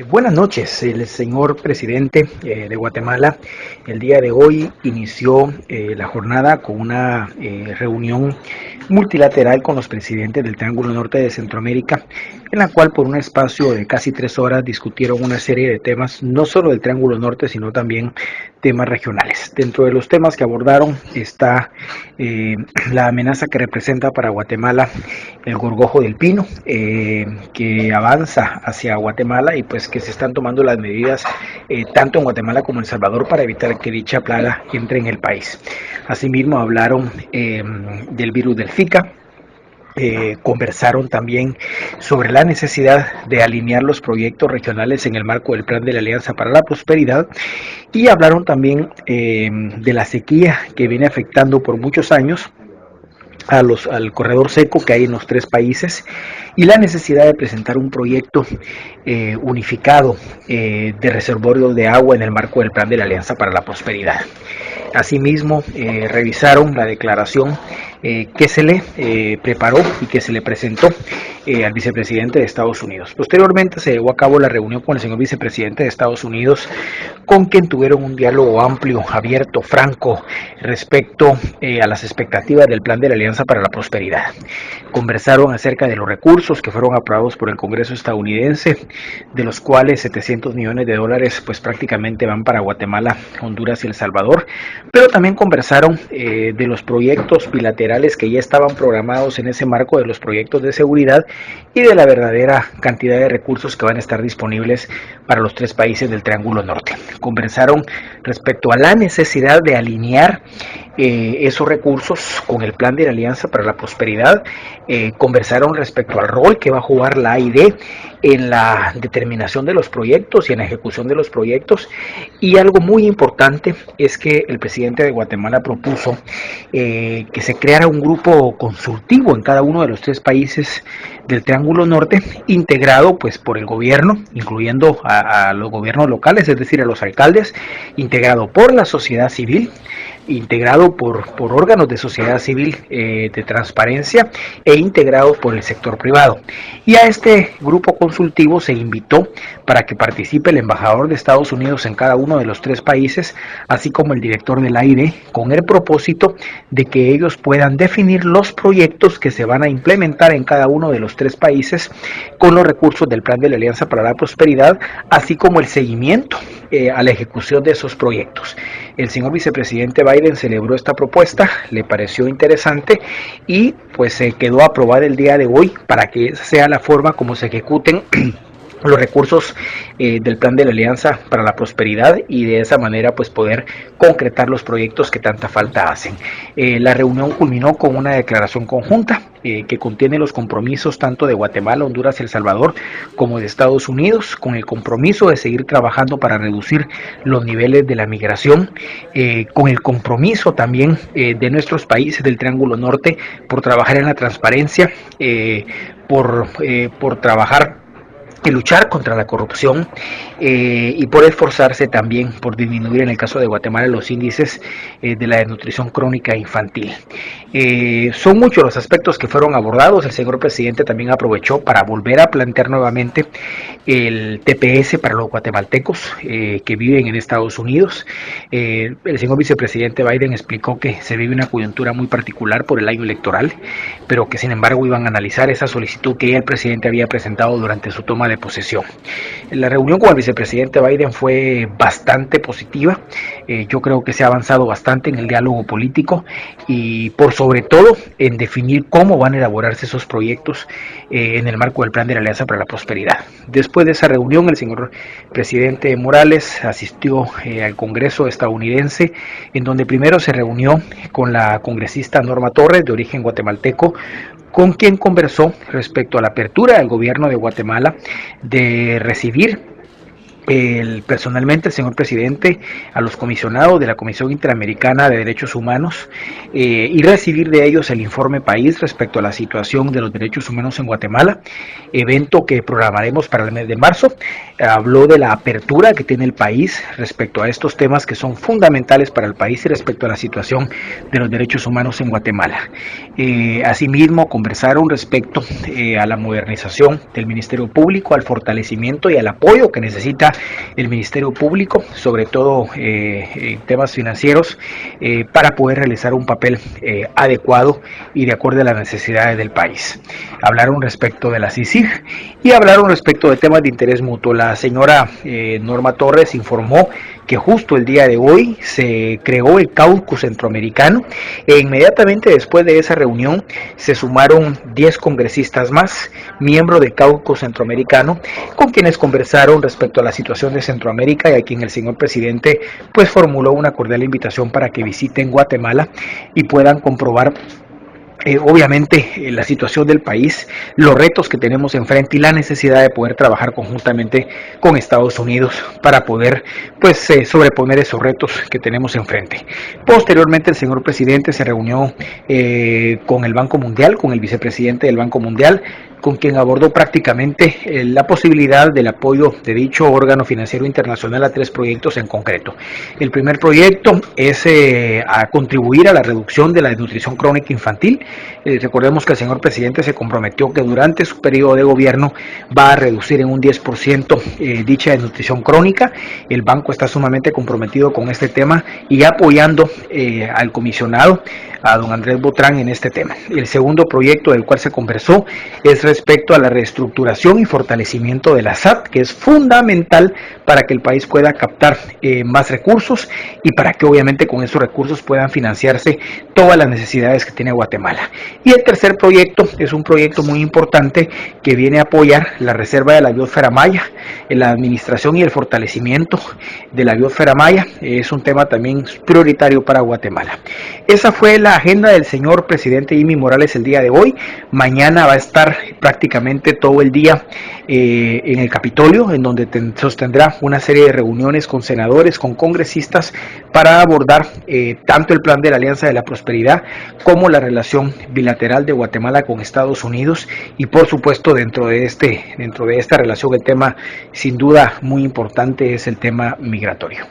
Buenas noches, el señor presidente de Guatemala. El día de hoy inició la jornada con una reunión multilateral con los presidentes del Triángulo Norte de Centroamérica, en la cual por un espacio de casi 3 horas discutieron una serie de temas, no solo del Triángulo Norte, sino también temas regionales. Dentro de los temas que abordaron está la amenaza que representa para Guatemala el gorgojo del pino, que avanza hacia Guatemala y pues que se están tomando las medidas tanto en Guatemala como en El Salvador para evitar que dicha plaga entre en el país. Asimismo hablaron del virus del Zika. Conversaron también sobre la necesidad de alinear los proyectos regionales en el marco del Plan de la Alianza para la Prosperidad y hablaron también de la sequía que viene afectando por muchos años al corredor seco que hay en los tres países y la necesidad de presentar un proyecto unificado de reservorios de agua en el marco del Plan de la Alianza para la Prosperidad. Asimismo, revisaron la declaración que se le preparó y que se le presentó al vicepresidente de Estados Unidos. Posteriormente se llevó a cabo la reunión con el señor vicepresidente de Estados Unidos, con quien tuvieron un diálogo amplio, abierto, franco, respecto a las expectativas del Plan de la Alianza para la Prosperidad. Conversaron acerca de los recursos que fueron aprobados por el Congreso estadounidense, de los cuales 700 millones de dólares pues prácticamente van para Guatemala, Honduras y El Salvador, pero también conversaron de los proyectos bilaterales que ya estaban programados en ese marco de los proyectos de seguridad y de la verdadera cantidad de recursos que van a estar disponibles para los tres países del Triángulo Norte. Conversaron respecto a la necesidad de alinear esos recursos con el Plan de la Alianza para la Prosperidad. Conversaron respecto al rol que va a jugar la AID en la determinación de los proyectos y en la ejecución de los proyectos, y algo muy importante es que el presidente de Guatemala propuso que se creara un grupo consultivo en cada uno de los tres países del Triángulo Norte, integrado pues por el gobierno, incluyendo a los gobiernos locales, es decir, a los alcaldes, integrado por la sociedad civil, integrado por órganos de sociedad civil de transparencia e integrado por el sector privado. Y a este grupo consultivo se invitó para que participe el embajador de Estados Unidos en cada uno de los tres países, así como el director del AID, con el propósito de que ellos puedan definir los proyectos que se van a implementar en cada uno de los tres países con los recursos del Plan de la Alianza para la Prosperidad, así como el seguimiento a la ejecución de esos proyectos. El señor vicepresidente Biden celebró esta propuesta, le pareció interesante y pues se quedó aprobada el día de hoy para que esa sea la forma como se ejecuten los recursos del Plan de la Alianza para la Prosperidad y de esa manera pues poder concretar los proyectos que tanta falta hacen. La reunión culminó con una declaración conjunta que contiene los compromisos tanto de Guatemala, Honduras y El Salvador como de Estados Unidos, con el compromiso de seguir trabajando para reducir los niveles de la migración, con el compromiso también de nuestros países del Triángulo Norte por trabajar en la transparencia, por trabajar y luchar contra la corrupción y por esforzarse también por disminuir en el caso de Guatemala los índices de la desnutrición crónica infantil. Son muchos los aspectos que fueron abordados. El señor presidente también aprovechó para volver a plantear nuevamente el TPS para los guatemaltecos que viven en Estados Unidos. El señor vicepresidente Biden explicó que se vive una coyuntura muy particular por el año electoral, pero que sin embargo iban a analizar esa solicitud que ya el presidente había presentado durante su toma de posesión. La reunión con el vicepresidente Biden fue bastante positiva. Yo creo que se ha avanzado bastante en el diálogo político y por sobre todo en definir cómo van a elaborarse esos proyectos en el marco del Plan de la Alianza para la Prosperidad. Después de esa reunión, el señor presidente Morales asistió al Congreso estadounidense, en donde primero se reunió con la congresista Norma Torres, de origen guatemalteco, con quien conversó respecto a la apertura del gobierno de Guatemala de recibir Personalmente, el señor presidente, a los comisionados de la Comisión Interamericana de Derechos Humanos y recibir de ellos el informe país respecto a la situación de los derechos humanos en Guatemala, evento que programaremos para el mes de marzo. Habló de la apertura que tiene el país respecto a estos temas que son fundamentales para el país y respecto a la situación de los derechos humanos en Guatemala. Asimismo, conversaron respecto a la modernización del Ministerio Público, al fortalecimiento y al apoyo que necesita el Ministerio Público, sobre todo en temas financieros, para poder realizar un papel adecuado y de acuerdo a las necesidades del país. Hablaron respecto de la CICIG y hablaron respecto de temas de interés mutuo. La señora Norma Torres informó que justo el día de hoy se creó el Caucus Centroamericano e inmediatamente después de esa reunión se sumaron 10 congresistas más, miembros del Caucus Centroamericano, con quienes conversaron respecto a la situación de Centroamérica y a quien el señor presidente pues formuló una cordial invitación para que visiten Guatemala y puedan comprobar obviamente la situación del país, los retos que tenemos enfrente y la necesidad de poder trabajar conjuntamente con Estados Unidos para poder pues sobreponer esos retos que tenemos enfrente. Posteriormente el señor presidente se reunió con el Banco Mundial, con el vicepresidente del Banco Mundial, con quien abordó prácticamente la posibilidad del apoyo de dicho órgano financiero internacional a 3 proyectos en concreto. El primer proyecto es a contribuir a la reducción de la desnutrición crónica infantil. Recordemos que el señor presidente se comprometió que durante su periodo de gobierno va a reducir en un 10% dicha desnutrición crónica. El banco está sumamente comprometido con este tema y apoyando al comisionado, a don Andrés Botrán, en este tema. El segundo proyecto del cual se conversó es respecto a la reestructuración y fortalecimiento de la SAT, que es fundamental para que el país pueda captar más recursos y para que obviamente con esos recursos puedan financiarse todas las necesidades que tiene Guatemala. Y el tercer proyecto es un proyecto muy importante que viene a apoyar la reserva de la biosfera maya, la administración y el fortalecimiento de la biosfera maya. Es un tema también prioritario para Guatemala. Esa fue la agenda del señor presidente Jimmy Morales el día de hoy. Mañana va a estar prácticamente todo el día en el Capitolio, en donde sostendrá una serie de reuniones con senadores, con congresistas, para abordar tanto el plan de la Alianza de la Prosperidad como la relación bilateral de Guatemala con Estados Unidos y por supuesto dentro de esta relación el tema sin duda muy importante es el tema migratorio.